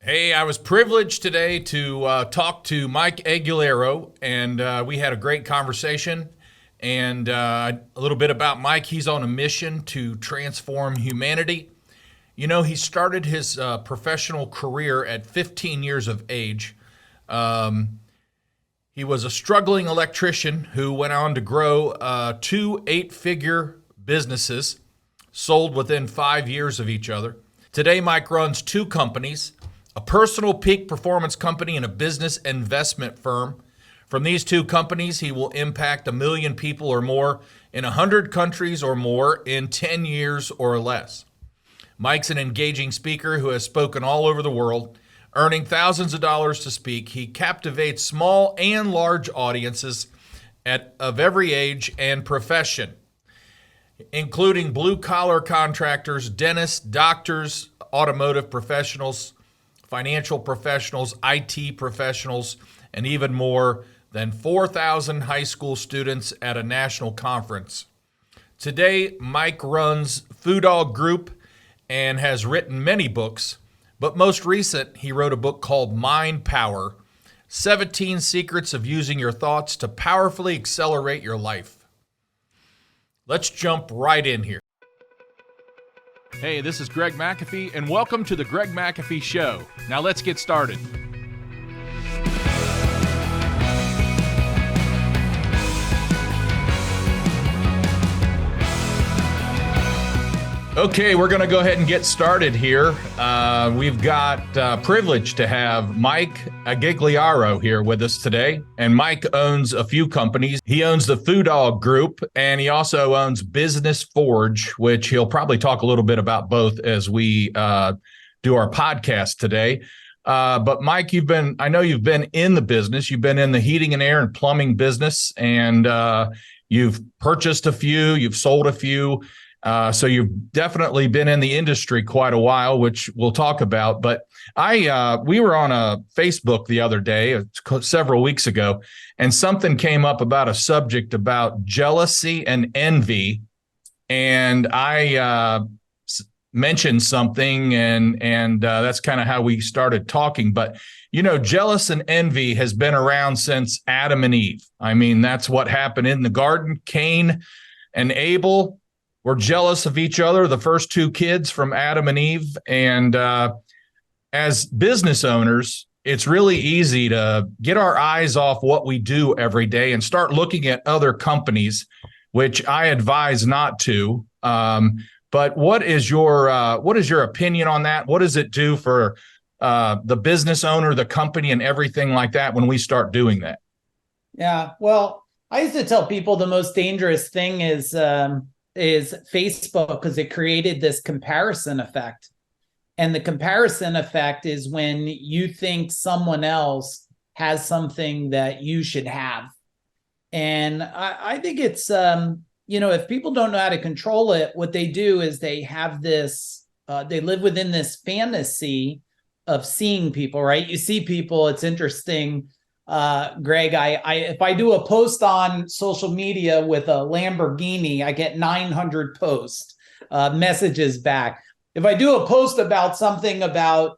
Hey, I was privileged today to talk to Mike Agugliaro, and we had a great conversation. And a little bit about Mike. He's on a mission to transform humanity. You know, he started his professional career at 15 years of age. He was a struggling electrician who went on to grow two eight-figure businesses, sold within 5 years of each other. Today, Mike runs two companies, a personal peak performance company and a business investment firm. From these two companies, he will impact 1 million people or more in 100 countries or more in 10 years or less. Mike's an engaging speaker who has spoken all over the world, earning thousands of dollars to speak. He captivates small and large audiences of every age and profession, including blue-collar contractors, dentists, doctors, automotive professionals, financial professionals, IT professionals, and even more than 4,000 high school students at a national conference. Today, Mike runs Food Dog Group and has written many books, but most recent, he wrote a book called Mind Power, 17 Secrets of Using Your Thoughts to Powerfully Accelerate Your Life. Let's jump right in here. Hey, this is Greg McAfee, and welcome to the Greg McAfee Show. Now let's get started. Okay, we're going to go ahead and get started here. We've got privilege to have Mike Agugliaro here with us today. And Mike owns a few companies. He owns the Food Dog Group, and he also owns Business Forge, which he'll probably talk a little bit about both as we do our podcast today. But Mike, I know you've been in the business. You've been in the heating and air and plumbing business, and you've purchased a few, you've sold a few. So you've definitely been in the industry quite a while, which we'll talk about. But we were on a Facebook the other day, several weeks ago, and something came up about a subject about jealousy and envy. And I mentioned something, and that's kind of how we started talking. But, you know, jealous and envy has been around since Adam and Eve. I mean, that's what happened in the garden. Cain and Abel were jealous of each other, the first two kids from Adam and Eve. And as business owners, it's really easy to get our eyes off what we do every day and start looking at other companies, which I advise not to. But what is your opinion on that? What does it do for the business owner, the company, and everything like that when we start doing that? Yeah, well, I used to tell people the most dangerous thing is Facebook, because it created this comparison effect. And the comparison effect is when you think someone else has something that you should have. And I think it's, if people don't know how to control it, what they do is they have this, they live within this fantasy of seeing people, right? You see people, it's interesting. Greg, if I do a post on social media with a Lamborghini, I get 900 messages back. If I do a post about something about,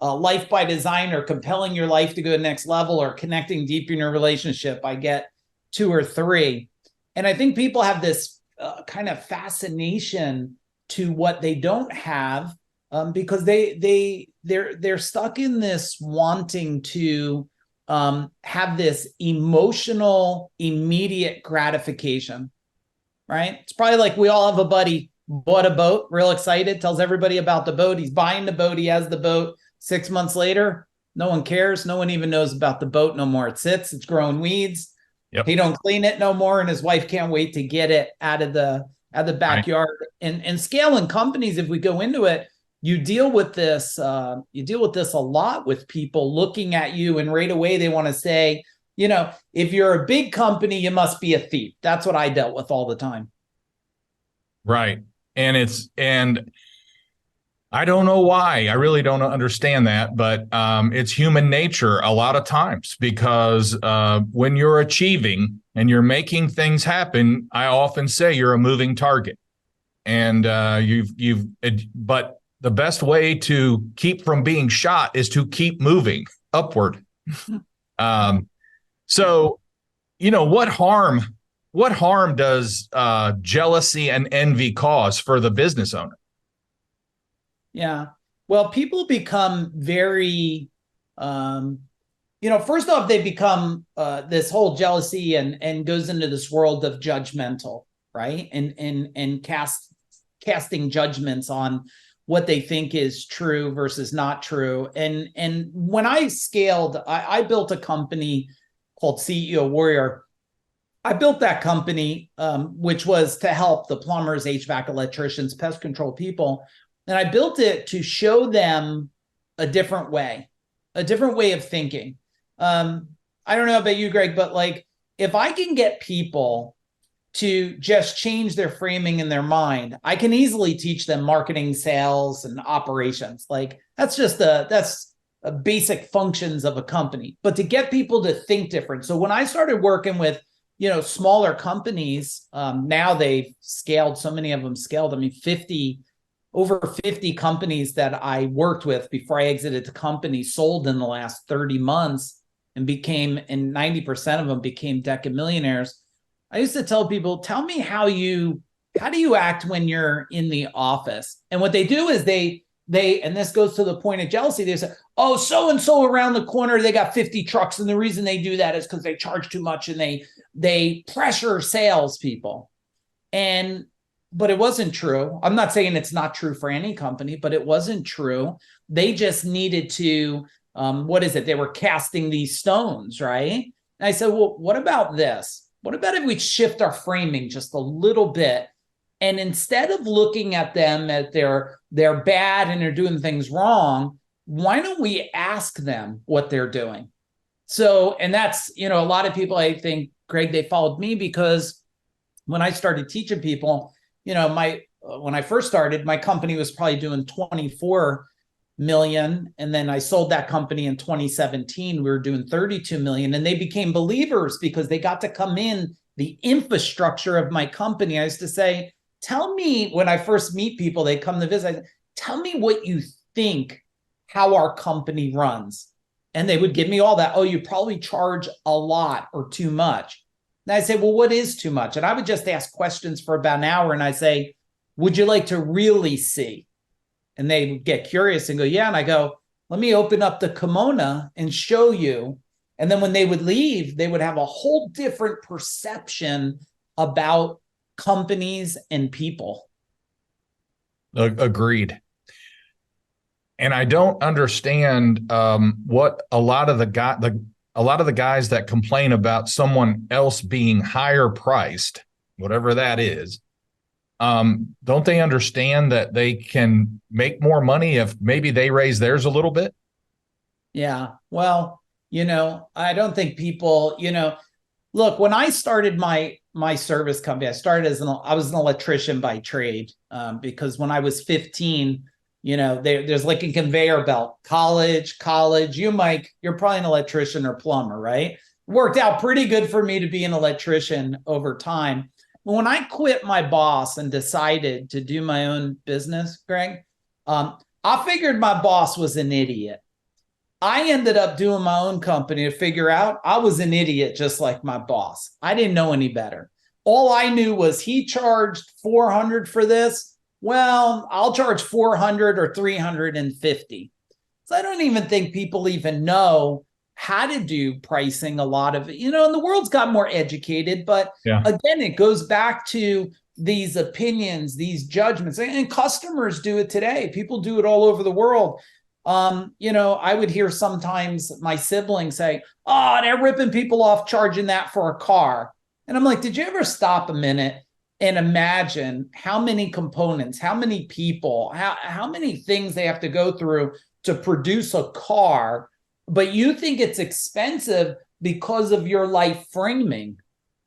life by design or compelling your life to go to the next level or connecting deep in your relationship, I get 2 or 3. And I think people have this kind of fascination to what they don't have because they're stuck in this wanting to have this emotional, immediate gratification, right? It's probably like we all have a buddy, bought a boat, real excited, tells everybody about the boat. He's buying the boat. He has the boat. 6 months later, no one cares. No one even knows about the boat no more. It sits, it's growing weeds. Yep. He don't clean it no more. And his wife can't wait to get it out of the backyard. Right. And scaling companies, if we go into it, you deal with this a lot with people looking at you, and right away they want to say, if you're a big company, you must be a thief. That's what I dealt with all the time. Right. And I don't know why. I really don't understand that, but it's human nature a lot of times, because when you're achieving and you're making things happen, I often say you're a moving target. And but the best way to keep from being shot is to keep moving upward. Um, so, what harm does jealousy and envy cause for the business owner? Yeah. Well, people become very, first off, they become this whole jealousy and goes into this world of judgmental, right? And casting judgments on what they think is true versus not true. And when I scaled, I built a company called CEO Warrior. I built that company, which was to help the plumbers, HVAC electricians, pest control people. And I built it to show them a different way of thinking. I don't know about you, Greg, but like if I can get people to just change their framing in their mind, I can easily teach them marketing, sales, and operations. Like that's a basic functions of a company. But to get people to think different. So when I started working with smaller companies, now they've scaled. So many of them scaled. I mean, over 50 companies that I worked with before I exited the company sold in the last 30 months and 90% of them became decamillionaires. I used to tell people, tell me how do you act when you're in the office? And what they do is they, and this goes to the point of jealousy, they say, oh, so-and-so around the corner, they got 50 trucks. And the reason they do that is because they charge too much and they pressure salespeople. But it wasn't true. I'm not saying it's not true for any company, but it wasn't true. They just needed to, they were casting these stones, right? And I said, well, what about this? What about if we shift our framing just a little bit? And instead of looking at them as they're bad and they're doing things wrong, why don't we ask them what they're doing? So, and that's, a lot of people, I think, Greg, they followed me because when I started teaching people, when I first started, my company was probably doing 24 million. And then I sold that company in 2017. We were doing 32 million. And they became believers because they got to come in the infrastructure of my company. I used to say, tell me, when I first meet people, they come to visit, tell me what you think, how our company runs. And they would give me all that. Oh, you probably charge a lot or too much. And I say, well, what is too much? And I would just ask questions for about an hour. And I say, would you like to really see? And they would get curious and go, yeah. And I go, let me open up the kimono and show you. And then when they would leave, they would have a whole different perception about companies and people. Agreed. And I don't understand what a lot of the guys that complain about someone else being higher priced, whatever that is, don't they understand that they can make more money if maybe they raise theirs a little bit? Yeah. Well, I don't think people, look, when I started my service company, I was an electrician by trade, because when I was 15, there's like a conveyor belt, college, you, Mike, you're probably an electrician or plumber, right? Worked out pretty good for me to be an electrician over time. When I quit my boss and decided to do my own business, Greg, I figured my boss was an idiot. I ended up doing my own company to figure out I was an idiot just like my boss. I didn't know any better. All I knew was he charged 400 for this. Well, I'll charge 400 or 350. So I don't even think people even know how to do pricing. A lot of it, and the world's got more educated, but Yeah. Again, it goes back to these opinions, these judgments, and customers do it today. People do it all over the world. I would hear sometimes my siblings say, oh, they're ripping people off charging that for a car. And I'm like, did you ever stop a minute and imagine how many components, how many people, how many things they have to go through to produce a car, but you think it's expensive because of your life framing?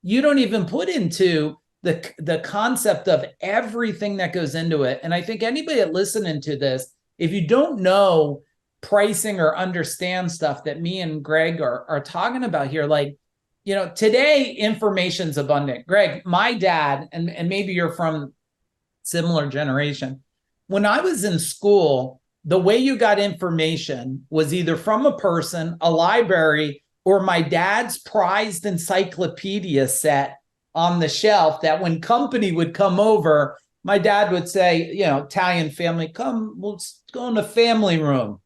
You don't even put into the concept of everything that goes into it. And I think anybody that listening to this, if you don't know pricing or understand stuff that me and Greg are talking about here, like, today information's abundant. Greg, my dad, and maybe you're from similar generation, when I was in school, the way you got information was either from a person, a library, or my dad's prized encyclopedia set on the shelf that when company would come over, my dad would say, Italian family, come, let's go in the family room.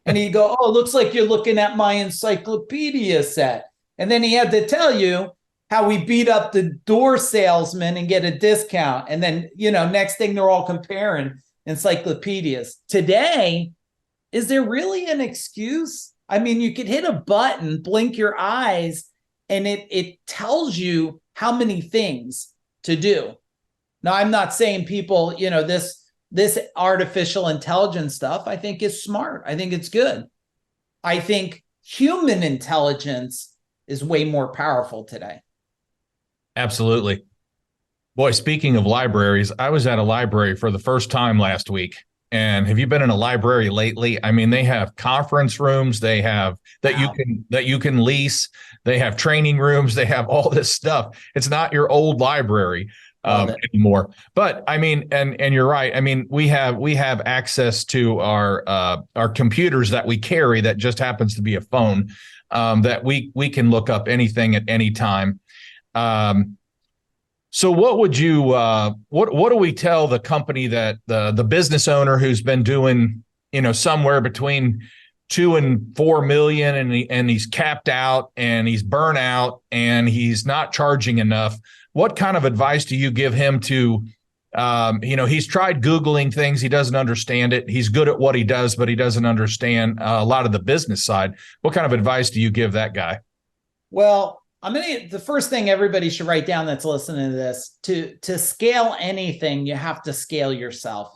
And he'd go, oh, looks like you're looking at my encyclopedia set. And then he had to tell you how we beat up the door salesman and get a discount. And then, next thing they're all comparing encyclopedias. Today, is there really an excuse? I mean, you could hit a button, blink your eyes, and it tells you how many things to do. Now, I'm not saying people, this artificial intelligence stuff, I think is smart. I think it's good. I think human intelligence is way more powerful today. Absolutely. Boy, speaking of libraries, I was at a library for the first time last week. And have you been in a library lately? I mean, they have conference rooms, they have that you can lease, they have training rooms, they have all this stuff. It's not your old library anymore. But I mean, and you're right. I mean, we have access to our computers that we carry that just happens to be a phone, that we can look up anything at any time. So what would you what do we tell the company that the business owner who's been doing somewhere between 2 and 4 million and he's capped out and he's burnt out and he's not charging enough? What kind of advice do you give him to he's tried Googling things, he doesn't understand it, he's good at what he does, but he doesn't understand a lot of the business side. What kind of advice do you give that guy? Well, the first thing everybody should write down that's listening to this, to scale anything, you have to scale yourself.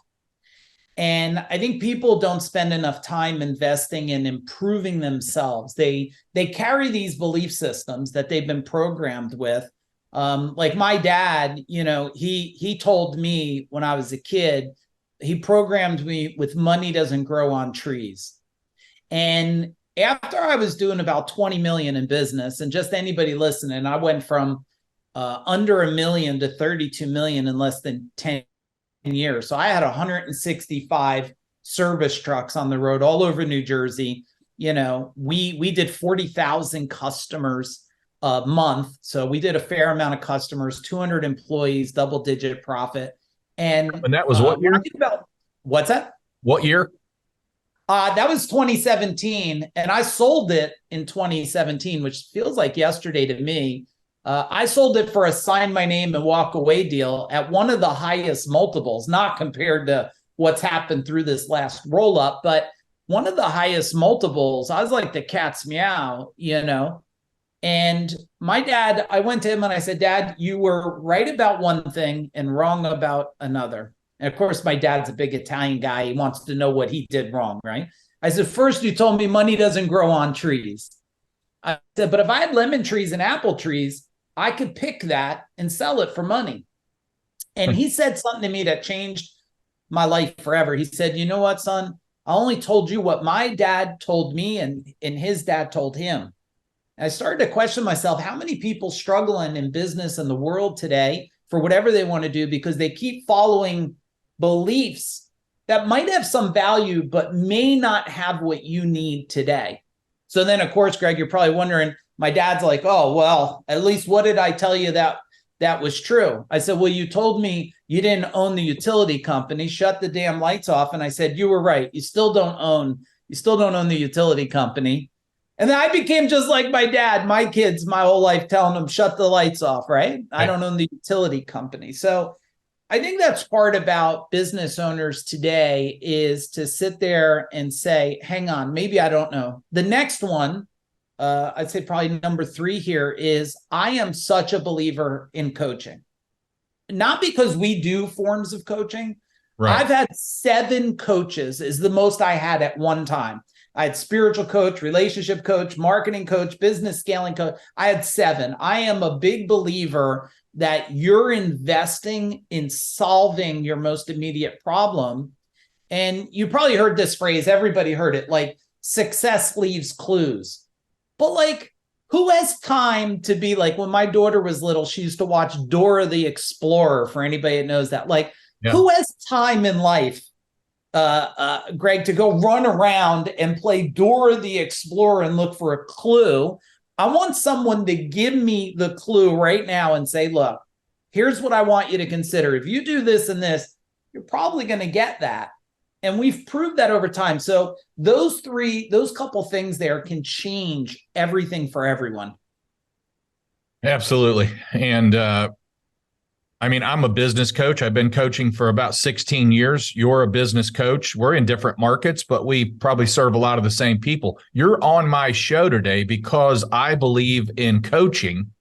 And I think people don't spend enough time investing in improving themselves. They carry these belief systems that they've been programmed with. Like my dad, he told me when I was a kid, he programmed me with money doesn't grow on trees. And after I was doing about 20 million in business, and just anybody listening, I went from under $1 million to 32 million in less than 10 years. So I had 165 service trucks on the road all over New Jersey. We did 40,000 customers a month. So we did a fair amount of customers, 200 employees, double-digit profit. And that was what year? What's that? What year? That was 2017, and I sold it in 2017, which feels like yesterday to me. I sold it for a sign my name and walk away deal at one of the highest multiples, not compared to what's happened through this last roll up, but one of the highest multiples. I was like the cat's meow, And my dad, I went to him and I said, Dad, you were right about one thing and wrong about another. And of course, my dad's a big Italian guy. He wants to know what he did wrong, right? I said, first, you told me money doesn't grow on trees. I said, but if I had lemon trees and apple trees, I could pick that and sell it for money. And he said something to me that changed my life forever. He said, you know what, son? I only told you what my dad told me and his dad told him. And I started to question myself, how many people struggling in business and the world today for whatever they want to do because they keep following beliefs that might have some value, but may not have what you need today. So then, of course, Greg, you're probably wondering, my dad's like, oh, well, at least what did I tell you that was true? I said, well, you told me you didn't own the utility company, shut the damn lights off. And I said, you were right. You still don't own the utility company. And then I became just like my dad, my kids, my whole life telling them, shut the lights off, right? I don't own the utility company. So I think that's part about business owners today is to sit there and say, hang on, maybe I don't know. The next one, I'd say probably number 3 here is I am such a believer in coaching. Not because we do forms of coaching. Right. I've had 7 coaches is the most I had at one time. I had spiritual coach, relationship coach, marketing coach, business scaling coach. I had 7. I am a big believer that you're investing in solving your most immediate problem. And you probably heard this phrase, everybody heard it, like success leaves clues. But like, who has time to be like, when my daughter was little, she used to watch Dora the Explorer, for anybody that knows that. Like, who has time in life Greg, to go run around and play Dora the Explorer and look for a clue. I want someone to give me the clue right now and say, look, here's what I want you to consider. If you do this and this, you're probably going to get that. And we've proved that over time. So those couple things there can change everything for everyone. Absolutely. And I mean, I'm a business coach. I've been coaching for about 16 years. You're a business coach. We're in different markets, but we probably serve a lot of the same people. You're on my show today because I believe in coaching,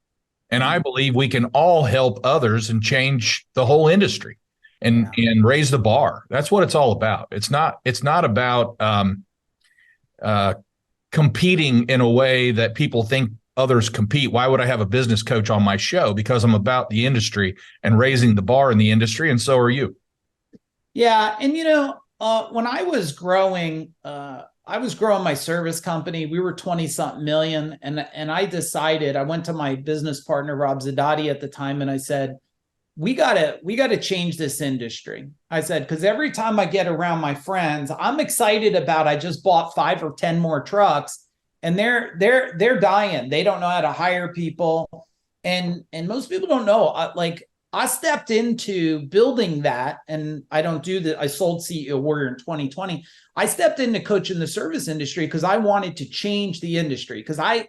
and I believe we can all help others and change the whole industry and raise the bar. That's what it's all about. It's not about competing in a way that people think others compete. Why would I have a business coach on my show? Because I'm about the industry and raising the bar in the industry, and so are you. Yeah, and when I was growing my service company. We were 20-something million, and I decided, I went to my business partner Rob Zadati at the time, and I said, we gotta change this industry. I said, because every time I get around my friends, I'm excited about, I just bought 5 or 10 more trucks. And they're dying. They don't know how to hire people. And most people don't know. I stepped into building that, and I don't do that. I sold CEO Warrior in 2020. I stepped into coaching the service industry because I wanted to change the industry, because I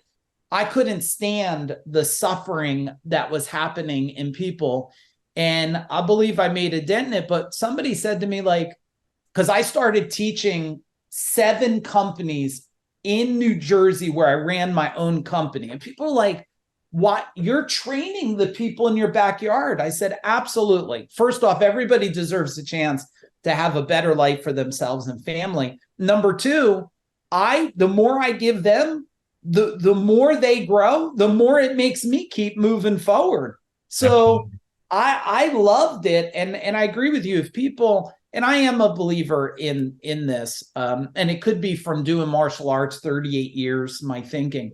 couldn't stand the suffering that was happening in people. And I believe I made a dent in it. But somebody said to me, because I started teaching 7 companies in New Jersey where I ran my own company. And people are like, what? You're training the people in your backyard. I said, absolutely. First off, everybody deserves a chance to have a better life for themselves and family. Number 2, the more I give them, the more they grow, the more it makes me keep moving forward. So I loved it. And I agree with you. If people, and I am a believer in this, and it could be from doing martial arts 38 years, my thinking.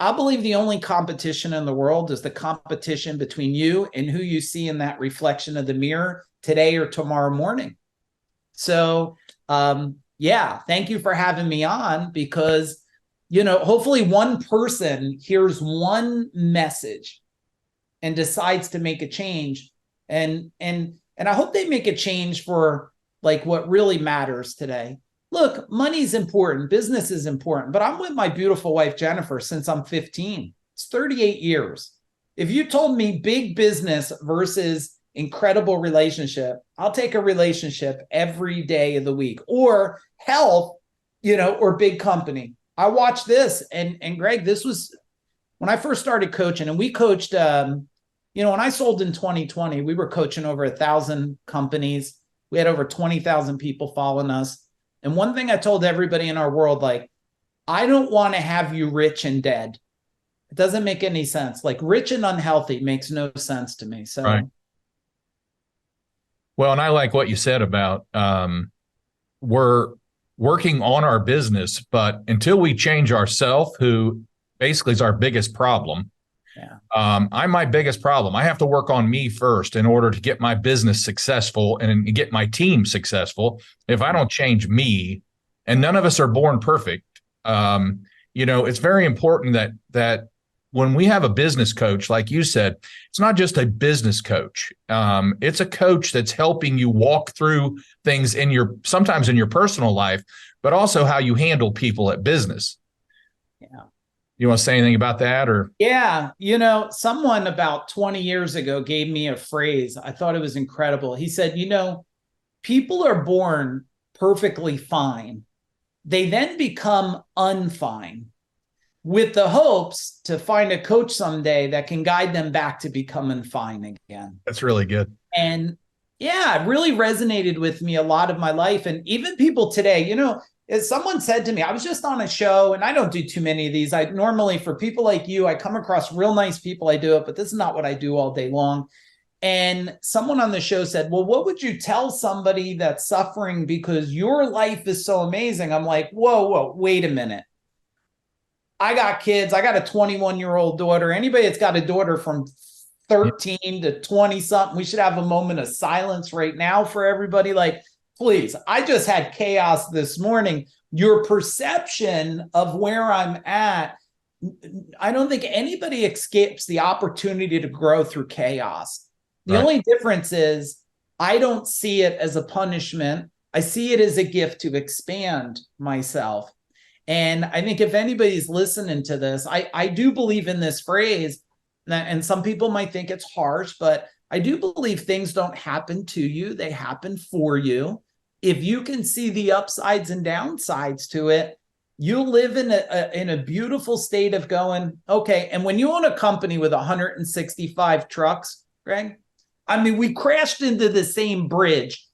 I believe the only competition in the world is the competition between you and who you see in that reflection of the mirror today or tomorrow morning. So, thank you for having me on, because, hopefully one person hears one message and decides to make a change. And I hope they make a change for what really matters today. Look, money's important, business is important, but I'm with my beautiful wife, Jennifer, since I'm 15. It's 38 years. If you told me big business versus incredible relationship, I'll take a relationship every day of the week, or health, or big company. I watched this, and Greg, this was when I first started coaching, and we coached, when I sold in 2020, we were coaching over 1,000 companies. We had over 20,000 people following us. And one thing I told everybody in our world, I don't want to have you rich and dead. It doesn't make any sense. Rich and unhealthy makes no sense to me. So, right. Well, and I like what you said about we're working on our business, but until we change ourselves, who basically is our biggest problem. Yeah. I'm my biggest problem. I have to work on me first in order to get my business successful and get my team successful. If I don't change me, and none of us are born perfect, it's very important that when we have a business coach, like you said, it's not just a business coach. It's a coach that's helping you walk through things sometimes in your personal life, but also how you handle people at business. Yeah. You want to say anything about that? Or yeah, someone about 20 years ago gave me a phrase. I thought it was incredible. He said, people are born perfectly fine. They then become unfine, with the hopes to find a coach someday that can guide them back to becoming fine again. That's really good. And it really resonated with me a lot of my life. And even people today, as someone said to me, I was just on a show, and I don't do too many of these. I normally, for people like you, I come across real nice people, I do it, but this is not what I do all day long. And someone on the show said, well, what would you tell somebody that's suffering because your life is so amazing? I'm like, whoa, wait a minute. I got kids. I got a 21-year-old daughter. Anybody that's got a daughter from 13 to 20 something, we should have a moment of silence right now for everybody. please. I just had chaos this morning. Your perception of where I'm at, I don't think anybody escapes the opportunity to grow through chaos. The only difference is I don't see it as a punishment. I see it as a gift to expand myself. And I think if anybody's listening to this, I do believe in this phrase, and some people might think it's harsh, but I do believe things don't happen to you, they happen for you. If you can see the upsides and downsides to it, you'll live in a beautiful state of going, okay. And when you own a company with 165 trucks, Greg, I mean, we crashed into the same bridge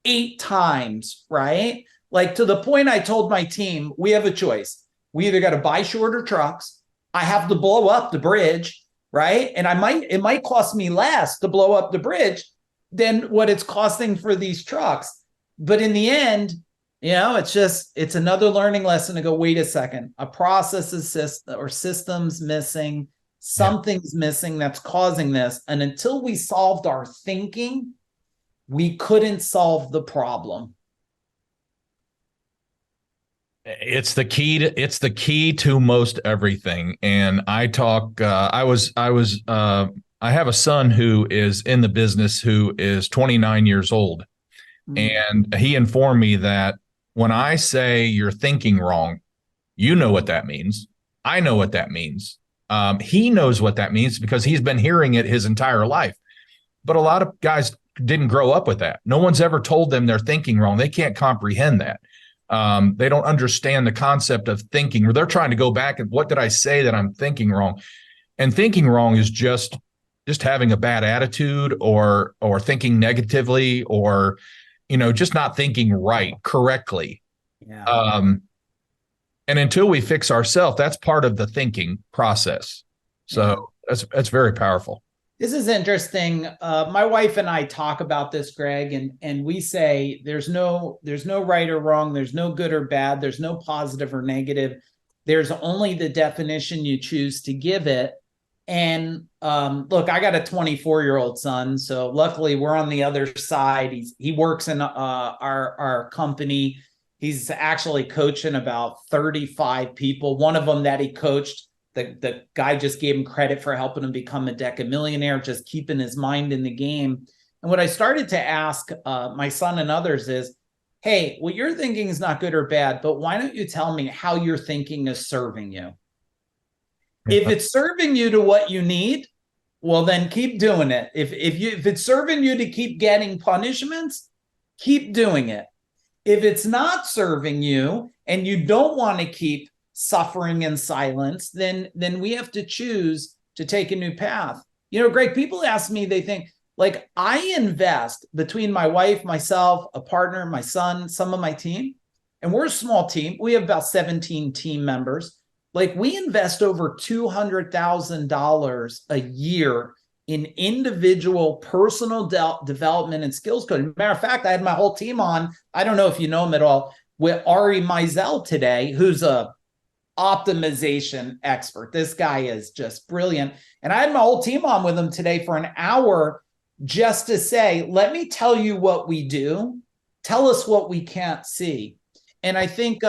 8 times, right? Like, to the point I told my team, we have a choice. We either got to buy shorter trucks, I have to blow up the bridge, right? And it might cost me less to blow up the bridge than what it's costing for these trucks. But in the end, it's another learning lesson to go, wait a second, a process is or system's missing, something's missing that's causing this. And until we solved our thinking, we couldn't solve the problem. It's the key to most everything. And I have a son who is in the business, who is 29 years old. And he informed me that when I say you're thinking wrong, you know what that means. I know what that means. He knows what that means because he's been hearing it his entire life. But a lot of guys didn't grow up with that. No one's ever told them they're thinking wrong. They can't comprehend that. They don't understand the concept of thinking, or they're trying to go back and, what did I say that I'm thinking wrong? And thinking wrong is just having a bad attitude, or thinking negatively, or just not thinking correctly. Yeah. And until we fix ourselves, that's part of the thinking process. So that's very powerful. This is interesting. My wife and I talk about this, Greg, and we say there's no right or wrong. There's no good or bad. There's no positive or negative. There's only the definition you choose to give it. And look, I got a 24-year-old son, so luckily we're on the other side. He works in our company. He's actually coaching about 35 people. One of them that he coached, the guy just gave him credit for helping him become a decamillionaire, just keeping his mind in the game. And what I started to ask my son and others is, hey, what you're thinking is not good or bad, but why don't you tell me how your thinking is serving you? If it's serving you to what you need, well, then keep doing it. If it's serving you to keep getting punishments, keep doing it. If it's not serving you and you don't want to keep suffering in silence, then we have to choose to take a new path. Greg, people ask me, they think, like, I invest between my wife, myself, a partner, my son, some of my team, and we're a small team. We have about 17 team members. Like, we invest over $200,000 a year in individual personal development and skills coding. Matter of fact, I had my whole team on, I don't know if you know him at all, with Ari Meisel today, who's a optimization expert. This guy is just brilliant. And I had my whole team on with him today for an hour just to say, let me tell you what we do. Tell us what we can't see. And I think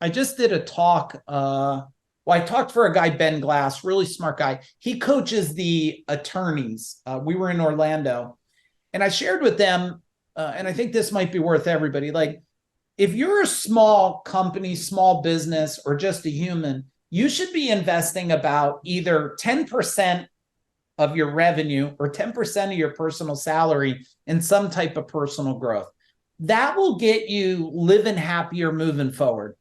I just did a talk. I talked for a guy, Ben Glass, really smart guy. He coaches the attorneys. We were in Orlando, and I shared with them, and I think this might be worth everybody. Like, if you're a small company, small business, or just a human, you should be investing about either 10% of your revenue or 10% of your personal salary in some type of personal growth. That will get you living happier, moving forward.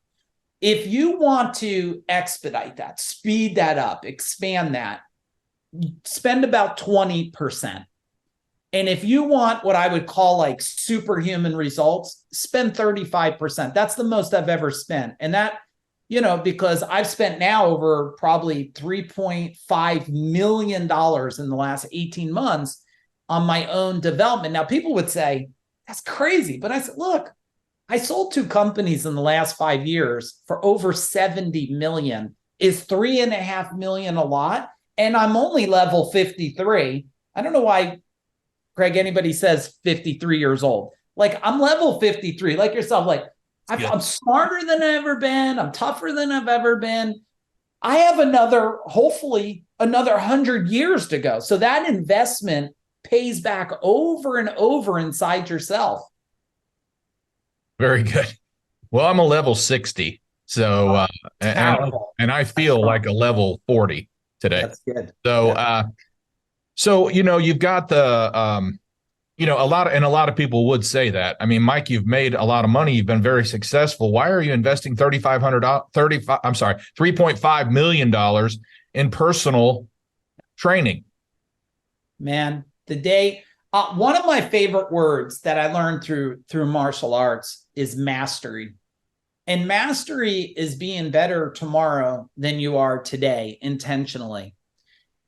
If you want to expedite that, speed that up, expand that, spend about 20%. And if you want what I would call like superhuman results, spend 35%. That's the most I've ever spent. And that, because I've spent now over probably $3.5 million in the last 18 months on my own development. Now, people would say, that's crazy. But I said, look, I sold 2 companies in the last 5 years for over 70 million. Is 3.5 million a lot? And I'm only level 53. I don't know why, Craig, anybody says 53 years old. Like I'm level 53, like yourself, like Yeah. I'm smarter than I've ever been. I'm tougher than I've ever been. I have hopefully another 100 years to go. So that investment pays back over and over inside yourself. Very good. Well, I'm a level 60. So, Powerful. and I feel like a level 40 today. That's good. So, so, you've got a lot of people would say that. I mean, Mike, you've made a lot of money. You've been very successful. Why are you investing $3.5 million in personal training? Man, one of my favorite words that I learned through martial arts is mastery. And mastery is being better tomorrow than you are today intentionally.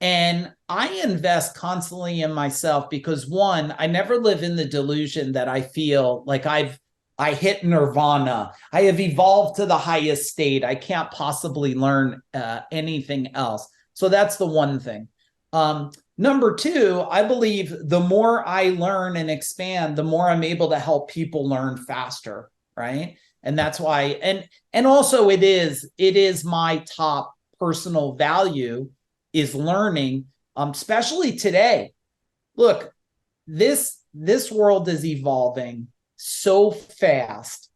And I invest constantly in myself because one, I never live in the delusion that I feel like I hit nirvana. I have evolved to the highest state. I can't possibly learn anything else. So that's the one thing. Number two, I believe the more I learn and expand, the more I'm able to help people learn faster, right? And that's why, and also it is my top personal value is learning, especially today. Look, this world is evolving so fast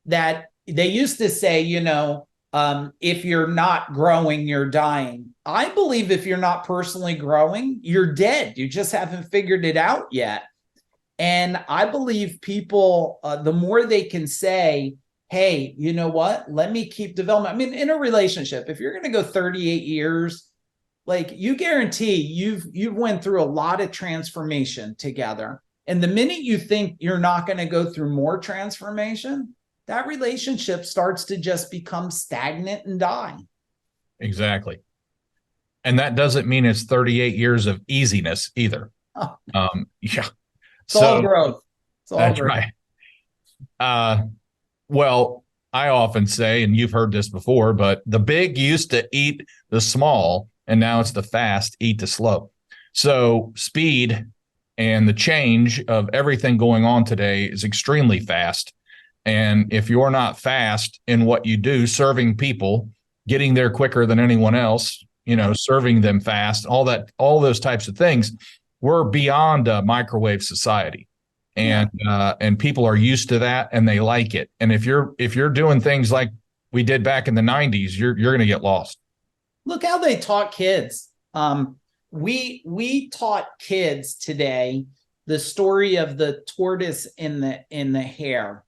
that they used to say, if you're not growing, you're dying. I believe if you're not personally growing, you're dead. You just haven't figured it out yet. And I believe people, the more they can say, hey, you know what? Let me keep developing. I mean, in a relationship, if you're going to go 38 years, like you guarantee you've went through a lot of transformation together. And the minute you think you're not going to go through more transformation, that relationship starts to just become stagnant and die. Exactly. And that doesn't mean it's 38 years of easiness either. Oh. Yeah. It's all growth. It's all that's growth. Right. Well, I often say, and you've heard this before, but the big used to eat the small, and now it's the fast eat the slow. So speed and the change of everything going on today is extremely fast. And if you're not fast in what you do, serving people, getting there quicker than anyone else, serving them fast, all those types of things, we're beyond a microwave society. And people are used to that and they like it. And if you're doing things like we did back in the 90s, you're going to get lost. Look how they taught kids. We taught kids today the story of the tortoise in the hare.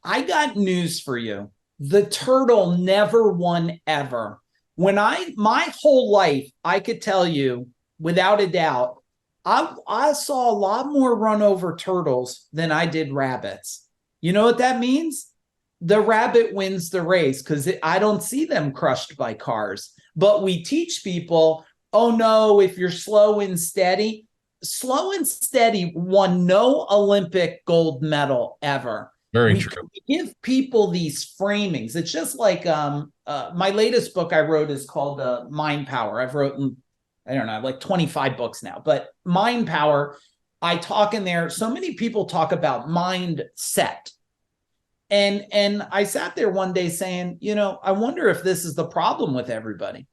I got news for you. The turtle never won ever. My whole life, I could tell you without a doubt, I saw a lot more run over turtles than I did rabbits. You know what that means? The rabbit wins the race because I don't see them crushed by cars. But we teach people, oh no, if you're slow and steady won no Olympic gold medal ever. Very true. We give people these framings. It's just like my latest book I wrote is called Mind Power. I've written, I don't know, like 25 books now, but Mind Power, I talk in there. So many people talk about mindset. And I sat there one day saying, I wonder if this is the problem with everybody.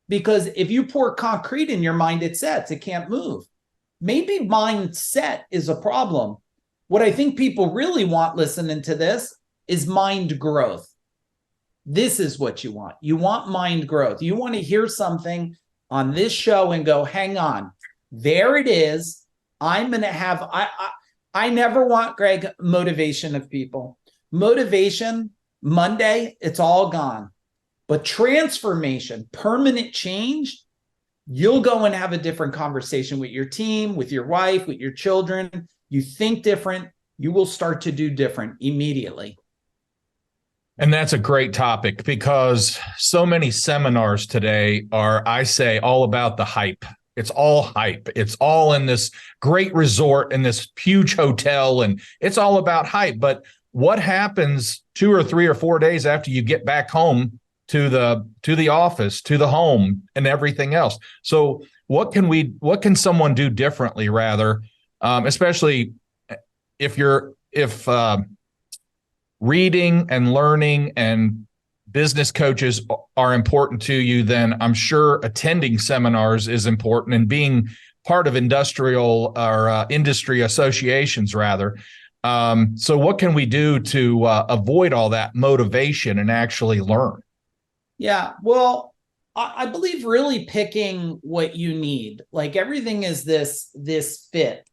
Because if you pour concrete in your mind, it sets, it can't move. Maybe mindset is a problem. What I think people really want listening to this is mind growth. This is what you want. You want mind growth. You want to hear something on this show and go, hang on, there it is. I'm going to have, I never want, Greg, motivation of people. Motivation, Monday, it's all gone. But transformation, permanent change, you'll go and have a different conversation with your team, with your wife, with your children. You think different, you will start to do different immediately. And that's a great topic because so many seminars today are, I say, all about the hype. It's all hype. It's all in this great resort in this huge hotel, and it's all about hype. But what happens 2 or 3 or 4 days after you get back home to the office, to the home, and everything else? So what can someone do differently, rather, especially if you're if reading and learning and business coaches are important to you, then I'm sure attending seminars is important, and being part of industrial or industry associations, rather. So what can we do to avoid all that motivation and actually learn? Yeah, well, I believe really picking what you need. Like everything is this fit.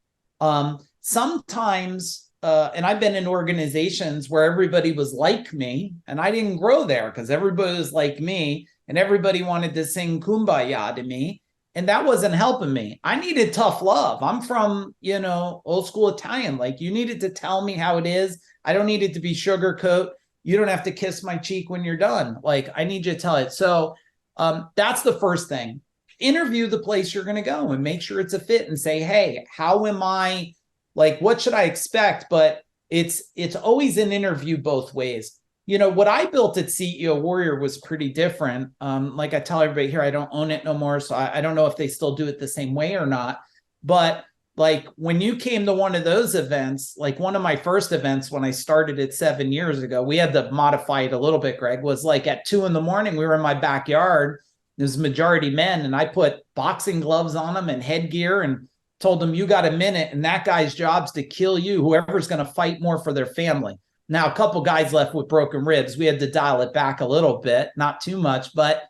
Sometimes, and I've been in organizations where everybody was like me, and I didn't grow there because everybody was like me, and everybody wanted to sing Kumbaya to me, and that wasn't helping me. I needed tough love. I'm from, old school Italian. Like you needed to tell me how it is. I don't need it to be sugarcoat. You don't have to kiss my cheek when you're done. Like I need you to tell it. So that's the first thing. Interview the place you're going to go and make sure it's a fit, and say, hey, how am I, like, what should I expect? But it's always an interview both ways. What I built at CEO Warrior was pretty different. Like I tell everybody here, I don't own it no more. So I don't know if they still do it the same way or not. But like when you came to one of those events, like one of my first events when I started it 7 years ago, we had to modify it a little bit, Greg, was like at 2 a.m, we were in my backyard. There's majority men, and I put boxing gloves on them and headgear and told them, you got a minute, and that guy's job's to kill you, whoever's going to fight more for their family. Now, a couple guys left with broken ribs. We had to dial it back a little bit, not too much, but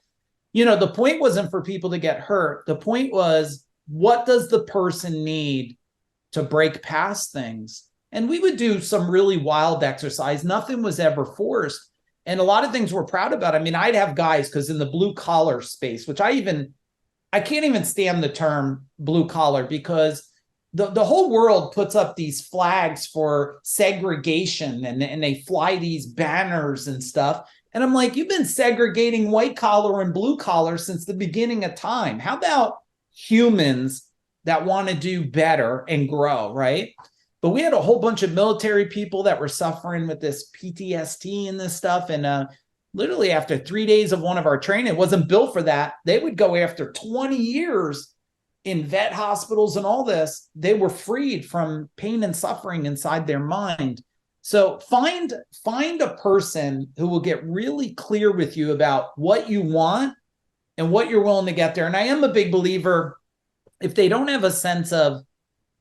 the point wasn't for people to get hurt. The point was, what does the person need to break past things? And we would do some really wild exercise. Nothing was ever forced. And a lot of things we're proud about. I mean, I'd have guys, because in the blue collar space, which I can't even stand the term blue collar, because the whole world puts up these flags for segregation, and they fly these banners and stuff. And I'm like, you've been segregating white collar and blue collar since the beginning of time. How about humans that want to do better and grow, right? But we had a whole bunch of military people that were suffering with this PTSD and this stuff. And literally after 3 days of one of our training, it wasn't built for that. They would go after 20 years in vet hospitals and all this. They were freed from pain and suffering inside their mind. So find a person who will get really clear with you about what you want and what you're willing to get there. And I am a big believer, if they don't have a sense of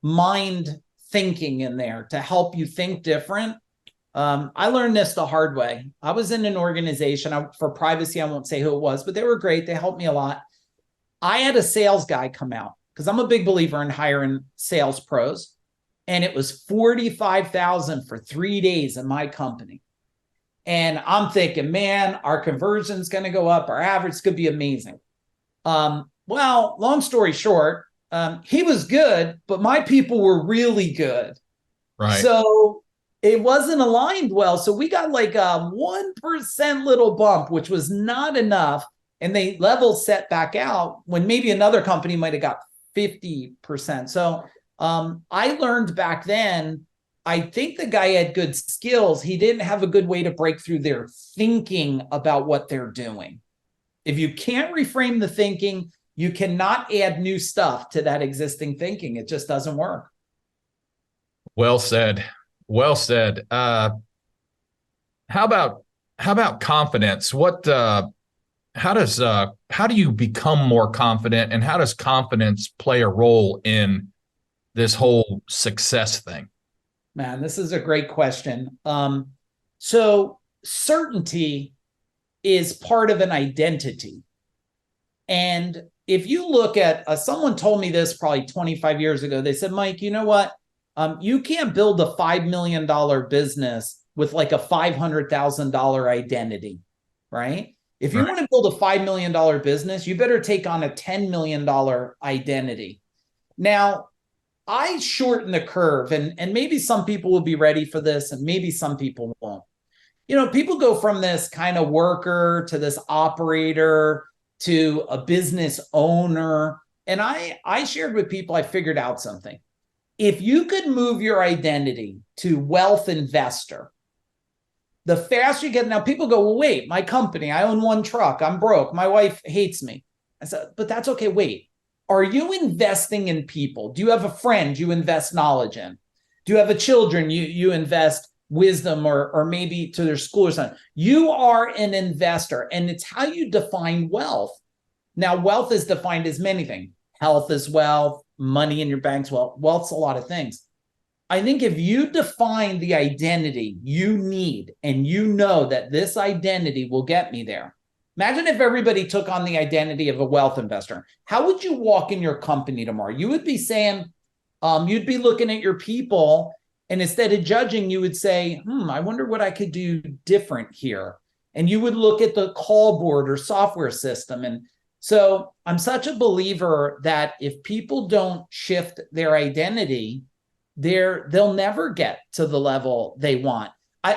mind thinking in there to help you think different. I learned this the hard way. I was in an organization, for privacy, I won't say who it was, but they were great. They helped me a lot. I had a sales guy come out, because I'm a big believer in hiring sales pros. And it was $45,000 for 3 days in my company. And I'm thinking, man, our conversion's going to go up. Our average could be amazing. Well, long story short, he was good, but my people were really good. Right. So it wasn't aligned well. So we got like a 1% little bump, which was not enough. And they level set back out when maybe another company might have got 50%. So I learned back then, I think the guy had good skills. He didn't have a good way to break through their thinking about what they're doing. If you can't reframe the thinking, you cannot add new stuff to that existing thinking. It just doesn't work. Well said. Well said. How about confidence? How do you become more confident, and how does confidence play a role in this whole success thing? Man, this is a great question. So certainty is part of an identity. And if you look at, someone told me this probably 25 years ago, they said, Mike, you know what? You can't build a $5 million business with like a $500,000 identity, right? If you want to build a $5 million business, you better take on a $10 million identity. Now, I shorten the curve, and maybe some people will be ready for this, and maybe some people won't. People go from this kind of worker to this operator to a business owner. And I shared with people, I figured out something. If you could move your identity to wealth investor, the faster you get. Now people go, well, wait, my company, I own one truck, I'm broke, my wife hates me. I said, but that's okay. Wait, are you investing in people? Do you have a friend you invest knowledge in? Do you have a children? You invest wisdom or maybe to their school or something. You are an investor, and it's how you define wealth. Now, wealth is defined as many things. Health is wealth, money in your bank's wealth. Wealth's a lot of things. I think if you define the identity you need and you know that this identity will get me there. Imagine if everybody took on the identity of a wealth investor. How would you walk in your company tomorrow? You would be saying, you'd be looking at your people, and instead of judging, you would say, I wonder what I could do different here. And you would look at the call board or software system. And so I'm such a believer that if people don't shift their identity, they'll never get to the level they want.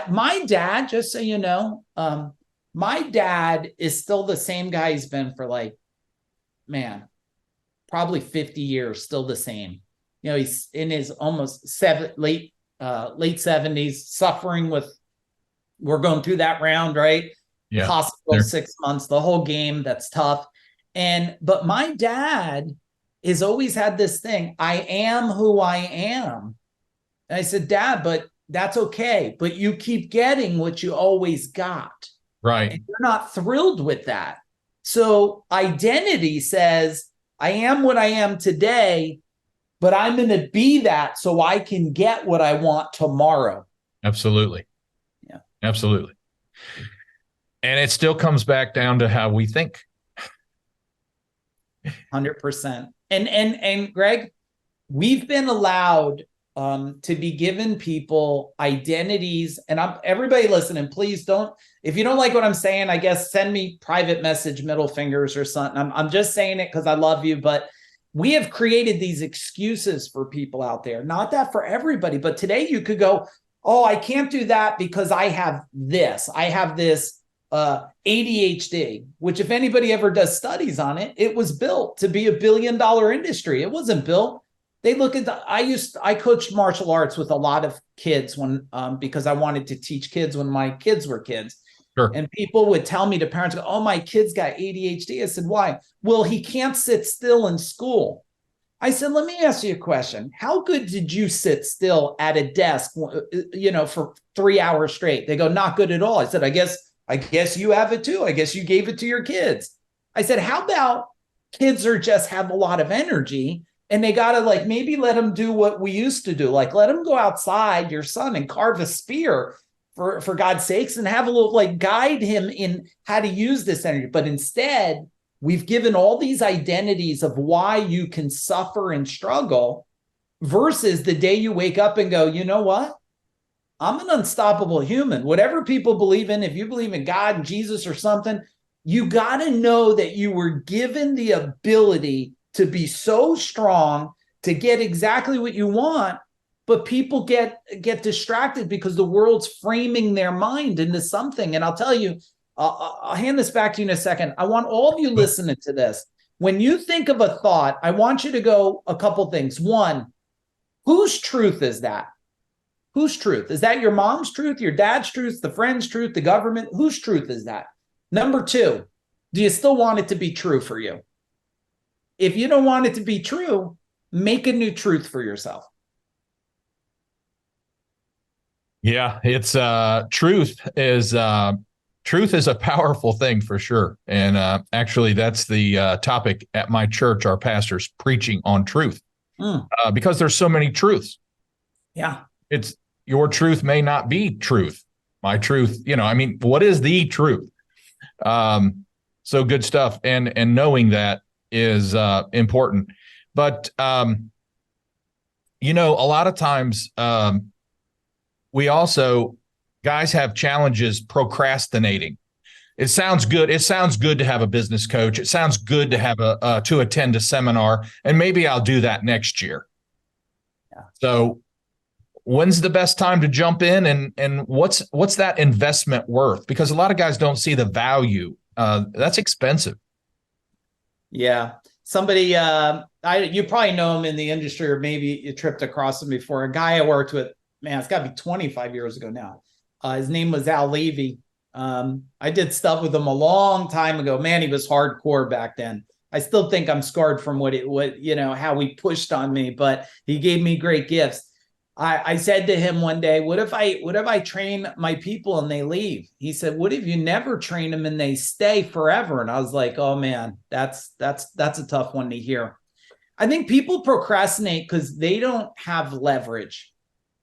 My dad, just so you know, my dad is still the same guy he's been for probably 50 years, still the same. You know, he's in his almost late 70s, suffering with, we're going through that round, right? Yeah. Hospital 6 months, the whole game. That's tough. But my dad has always had this thing, I am who I am. And I said, Dad, but that's okay. But you keep getting what you always got. Right. And you're not thrilled with that. So identity says, I am what I am today, but I'm going to be that so I can get what I want tomorrow. Absolutely. Yeah. Absolutely. And it still comes back down to how we think. 100%. And Greg, we've been allowed to be given people identities, and everybody listening, please don't, if you don't like what I'm saying, I guess send me private message, middle fingers or something. I'm just saying it because I love you, but we have created these excuses for people out there. Not that for everybody, but today you could go, oh, I can't do that because I have this. I have this ADHD, which if anybody ever does studies on it, it was built to be $1 billion industry. It wasn't built. They look at I coached martial arts with a lot of kids because I wanted to teach kids when my kids were kids. Sure. And people would tell me, to parents, go, oh, my kid's got ADHD. I said, why? Well, he can't sit still in school. I said, let me ask you a question. How good did you sit still at a desk, for 3 hours straight? They go, not good at all. I said, I guess you have it too. I guess you gave it to your kids. I said, how about kids just have a lot of energy, and they got to maybe let them do what we used to do. Let them go outside, your son, and carve a spear for God's sakes, and have a little, guide him in how to use this energy. But instead, we've given all these identities of why you can suffer and struggle versus the day you wake up and go, you know what? I'm an unstoppable human. Whatever people believe in, if you believe in God and Jesus or something, you got to know that you were given the ability to be so strong to get exactly what you want, but people get distracted because the world's framing their mind into something. And I'll tell you, I'll hand this back to you in a second. I want all of you listening to this. When you think of a thought, I want you to go a couple things. One, whose truth is that? Whose truth? Is that your mom's truth, your dad's truth, the friend's truth, the government? Whose truth is that? Number two, do you still want it to be true for you? If you don't want it to be true, make a new truth for yourself. Yeah, it's truth is a powerful thing for sure. And actually, that's the topic at my church. Our pastor's preaching on truth because there's so many truths. Yeah. It's your truth may not be truth. My truth, what is the truth? So good stuff. And knowing that is important. But, a lot of times we also, guys have challenges procrastinating. It sounds good. It sounds good to have a business coach. It sounds good to have to attend a seminar, and maybe I'll do that next year. Yeah. So when's the best time to jump in, and what's that investment worth? Because a lot of guys don't see the value. That's expensive. Yeah. Somebody, you probably know him in the industry, or maybe you tripped across him before. A guy I worked with, man, it's got to be 25 years ago now. His name was Al Levy. I did stuff with him a long time ago. Man, he was hardcore back then. I still think I'm scarred from how he pushed on me, but he gave me great gifts. I said to him one day, what if I train my people and they leave? He said, what if you never train them and they stay forever? And I was like, oh man, that's a tough one to hear. I think people procrastinate because they don't have leverage.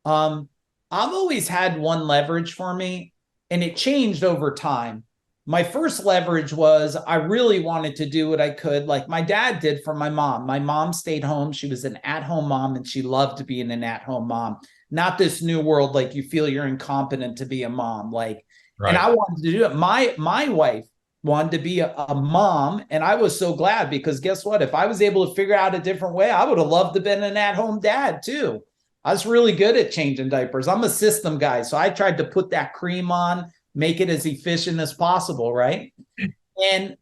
I've always had one leverage for me, and it changed over time. My first leverage was I really wanted to do what I could, like my dad did for my mom. My mom stayed home. She was an at-home mom, and she loved being an at-home mom. Not this new world, like you feel you're incompetent to be a mom. Like, and Right. I wanted to do it. My wife wanted to be a mom, and I was so glad because guess what? If I was able to figure out a different way, I would have loved to have been an at-home dad too. I was really good at changing diapers. I'm a system guy, so I tried to put that cream on, make it as efficient as possible, right?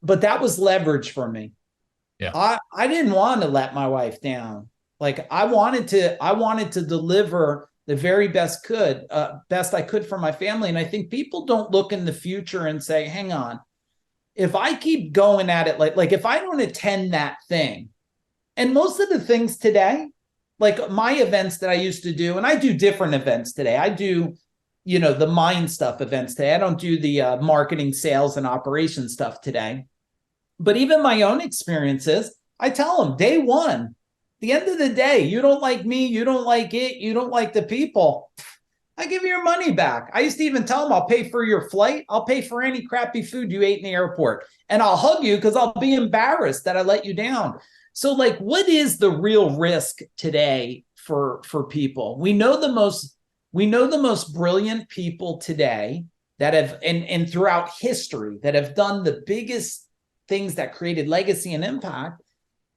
But that was leverage for me. Yeah. I didn't want to let my wife down. Like I wanted to deliver the very best I could for my family. And I think people don't look in the future and say, hang on, if I keep going at it, like if I don't attend that thing, and most of the things today, like my events that I used to do, and I do different events today. I do, the mind stuff events today. I don't do the marketing, sales, and operations stuff today. But even my own experiences, I tell them day one, the end of the day, you don't like me, you don't like it, you don't like the people. I give you your money back. I used to even tell them I'll pay for your flight. I'll pay for any crappy food you ate in the airport. And I'll hug you because I'll be embarrassed that I let you down. So like, what is the real risk today for people? We know the most brilliant people today that have, and throughout history, that have done the biggest things that created legacy and impact.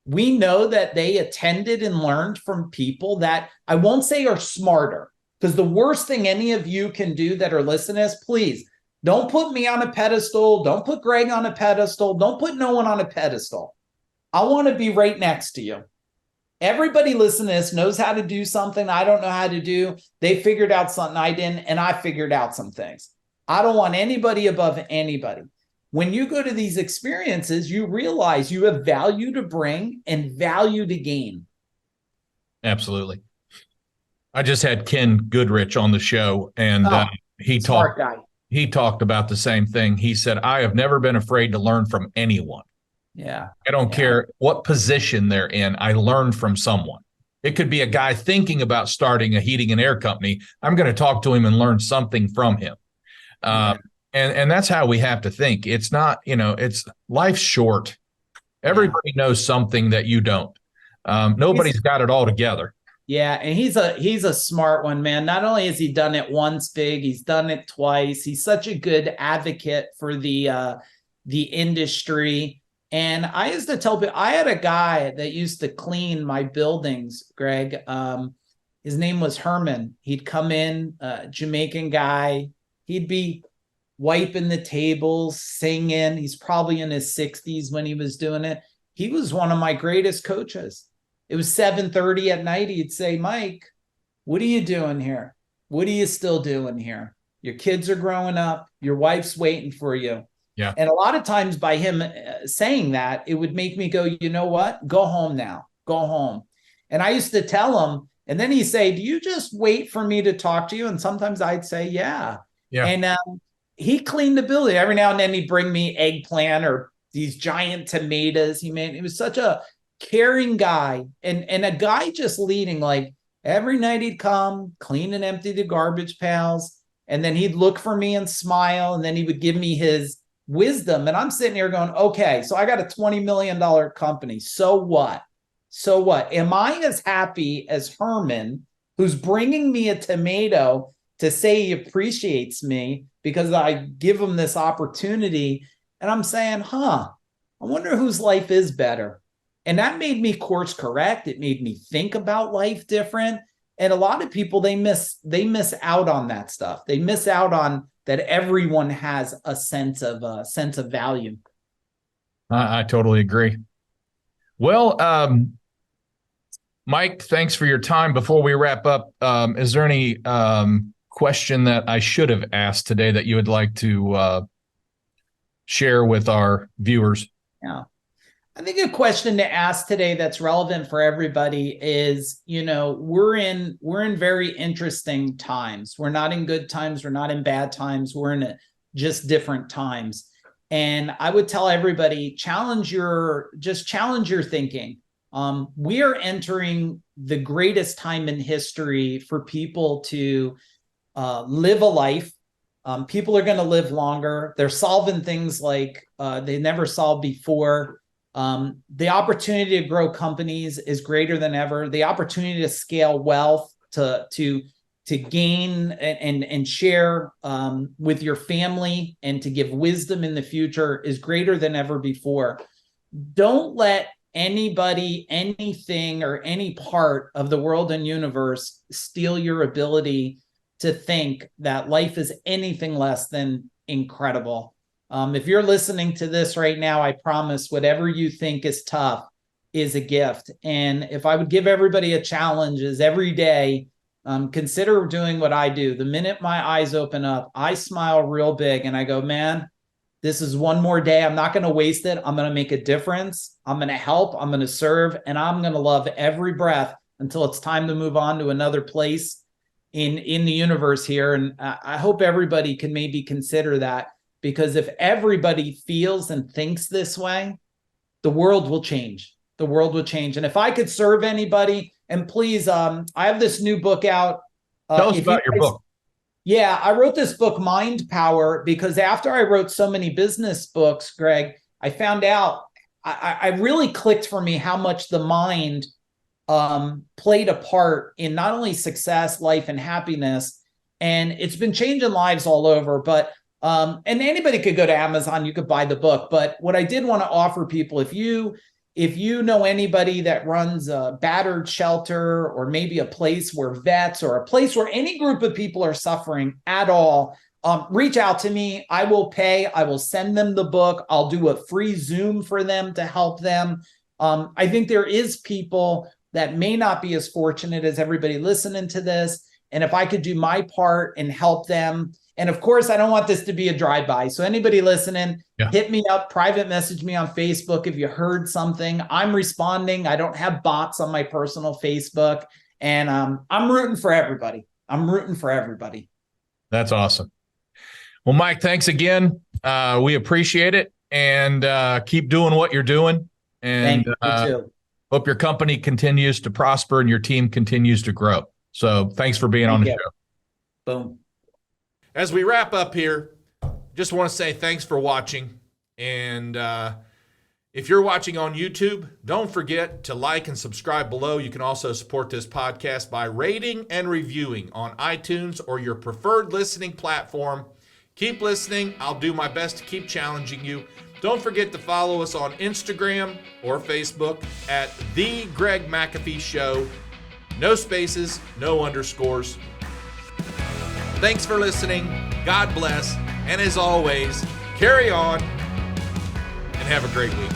We know that they attended and learned from people that I won't say are smarter, because the worst thing any of you can do that are listening is, please don't put me on a pedestal. Don't put Greg on a pedestal. Don't put no one on a pedestal. I want to be right next to you. Everybody listening to this knows how to do something I don't know how to do. They figured out something I didn't, and I figured out some things. I don't want anybody above anybody. When you go to these experiences, you realize you have value to bring and value to gain. Absolutely. I just had Ken Goodrich on the show, and he smart talked guy. He talked about the same thing. He said, I have never been afraid to learn from anyone. Yeah. I don't care what position they're in. I learn from someone. It could be a guy thinking about starting a heating and air company. I'm going to talk to him and learn something from him. And that's how we have to think. It's not, it's life's short. Everybody knows something that you don't. Nobody's got it all together. Yeah, and he's a smart one, man. Not only has he done it once big, he's done it twice. He's such a good advocate for the industry. And I used to tell people, I had a guy that used to clean my buildings, Greg. His name was Herman. He'd come in, Jamaican guy. He'd be wiping the tables, singing. He's probably in his 60s when he was doing it. He was one of my greatest coaches. It was 7:30 at night. He'd say, Mike, what are you doing here? What are you still doing here? Your kids are growing up. Your wife's waiting for you. Yeah. And a lot of times by him saying that, it would make me go, you know what? Go home now. Go home. And I used to tell him, and then he'd say, do you just wait for me to talk to you? And sometimes I'd say, yeah. And he cleaned the building. Every now and then he'd bring me eggplant or these giant tomatoes he made. He was such a caring guy, and a guy just leading. Like every night he'd come, clean and empty the garbage pails, and then he'd look for me and smile, and then he would give me his wisdom. And I'm sitting here going, okay, so I got a $20 million company. So what? So what? Am I as happy as Herman, who's bringing me a tomato to say he appreciates me because I give him this opportunity? And I'm saying, I wonder whose life is better. And that made me course correct. It made me think about life different. And a lot of people, they miss out on that stuff. They miss out on that everyone has a sense of value. I totally agree. Well, Mike, thanks for your time. Before we wrap up, is there any question that I should have asked today that you would like to share with our viewers? Yeah. I think a question to ask today that's relevant for everybody is, we're in very interesting times. We're not in good times. We're not in bad times. We're in just different times. And I would tell everybody, challenge your thinking. We are entering the greatest time in history for people to live a life. People are going to live longer. They're solving things like they never solved before. The opportunity to grow companies is greater than ever. The opportunity to scale wealth, to gain and share with your family, and to give wisdom in the future is greater than ever before. Don't let anybody, anything, or any part of the world and universe steal your ability to think that life is anything less than incredible. If you're listening to this right now, I promise whatever you think is tough is a gift. And if I would give everybody a challenge, is every day, consider doing what I do. The minute my eyes open up, I smile real big and I go, man, this is one more day. I'm not going to waste it. I'm going to make a difference. I'm going to help. I'm going to serve. And I'm going to love every breath until it's time to move on to another place in the universe here. And I hope everybody can maybe consider that. Because if everybody feels and thinks this way, the world will change. The world will change. And if I could serve anybody, and please, I have this new book out. Tell us about your book. Yeah, I wrote this book, Mind Power, because after I wrote so many business books, Greg, I found out I really clicked for me how much the mind played a part in not only success, life, and happiness. And it's been changing lives all over. But and anybody could go to Amazon, you could buy the book. But what I did want to offer people, if you know anybody that runs a battered shelter, or maybe a place where vets, or a place where any group of people are suffering at all, reach out to me. I will pay. I will send them the book. I'll do a free Zoom for them to help them. I think there is people that may not be as fortunate as everybody listening to this. And if I could do my part and help them. And of course, I don't want this to be a drive-by. So anybody listening, hit me up, private message me on Facebook if you heard something. I'm responding. I don't have bots on my personal Facebook. And I'm rooting for everybody. I'm rooting for everybody. That's awesome. Well, Mike, thanks again. We appreciate it. And keep doing what you're doing. And thank you too. Hope your company continues to prosper and your team continues to grow. So thanks for being on the show. Boom. As we wrap up here, just want to say thanks for watching. And if you're watching on YouTube, don't forget to like and subscribe below. You can also support this podcast by rating and reviewing on iTunes or your preferred listening platform. Keep listening. I'll do my best to keep challenging you. Don't forget to follow us on Instagram or Facebook at The Greg McAfee Show. No spaces, no underscores. Thanks for listening. God bless. And as always, carry on and have a great week.